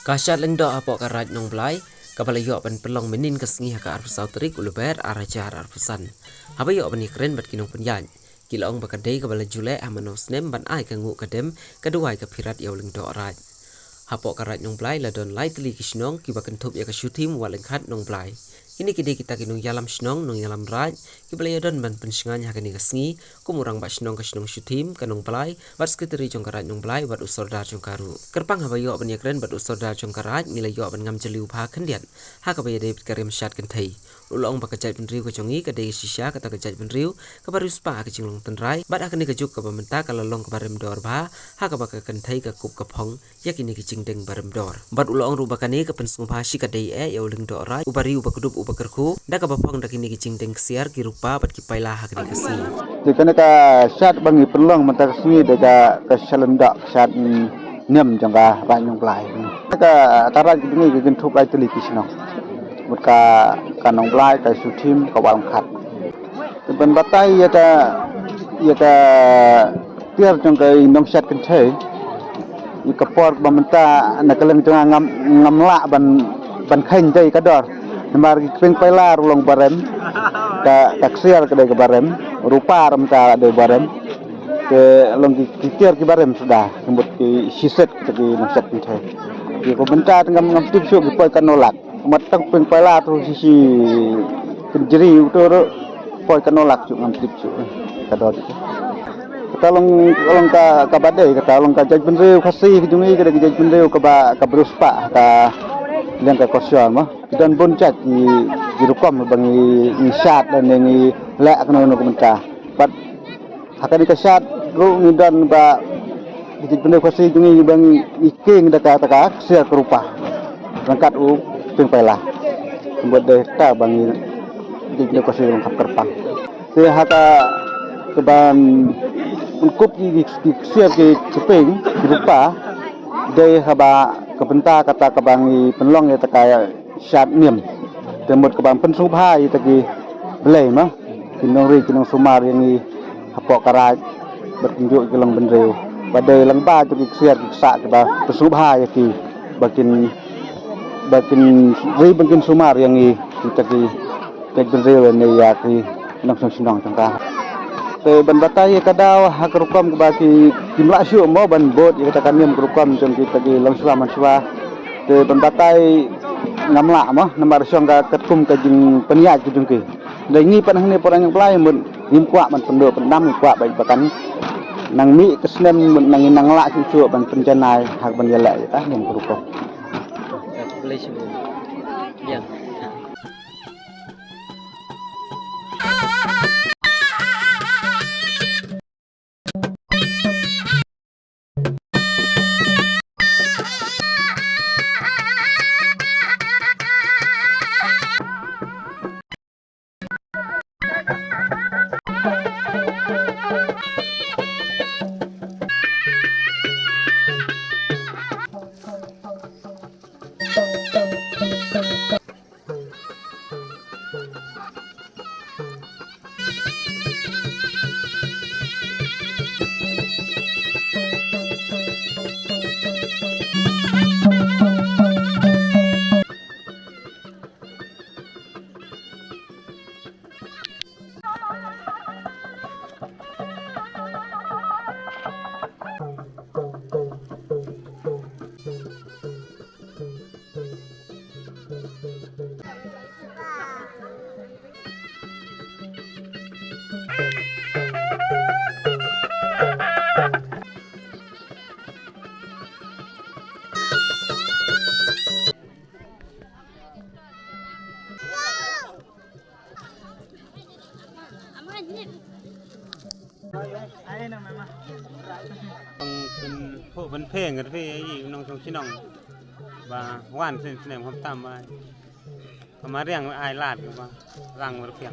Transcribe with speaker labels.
Speaker 1: Kasyat lendo apok karaj nong blai, kapala yo ban pelong menin kesengih ka arpusau terik uluber arajar arpusan. Haba yo ban ikren bat kinong penyan. Kilong bakadei kapala jule amanos nem ban ai kangu kadem kaduai kapirat yo lendo araj. Hapok karaj nong blai ladon lai teli kisnong kibakan tup ya kasyutim walengkat nong blai. Kini kide kita kinong yalam snong nong yalam raj, kibala yodon ban pensingan hakani kesengi, kumurang bat snong kasnong syutim kanong blai, bat sekretari jong karaj nong blai bat usordar jong karu. Kerpang haba yo ban yakren bat usordar jong karaj mila yo ban ngam jeliu pha kendian. Hakaba yade karim syat kentai. Ulong bakajat penriu kejongi kadai sisya kata kajat penriu kabaru spa kecilong tenrai bat hakani kejuk kabamenta kalalong kabarem dor ba hakaba kentai ka kup kapong yakini kecing deng barem dor. Bat ulong rubakani kapensung pha sikadai ya uling dor rai ubari ubakudup ubakerku da kabapong dakini kecing deng siar kirupa bat kipaila hakani kasi.
Speaker 2: Dikana ka syat bangi pelong mata kesini deka keselendak syat nyam jangka ranyong pelai. Ka taraj bingi gegen thup ai teli kisno. Mutka kanong pelai ka sutim ka walang khat. Ben batai ya ta tiar jangka nong syat kenthe. Ikapor bamenta nakaleng jang ngam la ban khain dei kador. Namar ping paila rulong barem ka taksiar kedai ke barem rupa ramta de barem ke long kitiar ke barem sudah sembut ki siset ke nasihat kenthe ki ko benta ngam tip su ki poi kanolak matang ping paila tu sisi kenjeri utur poi kanolak su ngam tip su kador kalong ka badai kalong ka jij benreu khasi ki jungi ke jij benreu ka beruspa ka yang ka kosyon mah dan boncak di rukom bangi isat dan yang lek kena no komentar bat akan dikasat ru ni dan ba di bener kosi jungi bang iking daka sia kerupa rangkat u ping pela buat data bangi di bener kosi lengkap kerpang te hata keban ukup di sia ke ceping berupa de haba kebenta kata kebangi penlong ya takaya syat nim temut kebang pensubha ya taki belai mah kinong ri kinong sumar yang ni hapok karaj bertunjuk ke lang benreu badai lang ba tu kiksiar kiksa ke ba pensubha ya ki bakin ri bakin sumar yang ni taki tek benreu ni ya ki nong sinong tangka te ban batai kadau hak rukom ke baki kimla syu mo ban bot ya katakan nim rukom jong kita ki lang sulaman swa te ban batai namla mah nambar syong ka ketkum ka jing peniat ki jung ki dai ngi pan hne porang yang plai mun nim kwa man pendo pendam kwa bai bakan nang mi kesnem nang nang la chu chu ban penjanai hak ban yala ta nim rukom
Speaker 1: Boleh semua. Ya.
Speaker 3: Phần phê người phê gì nông trong xin nông và hoàn xin xin em hôm tam mà mà riêng ai lạt mà răng một phiền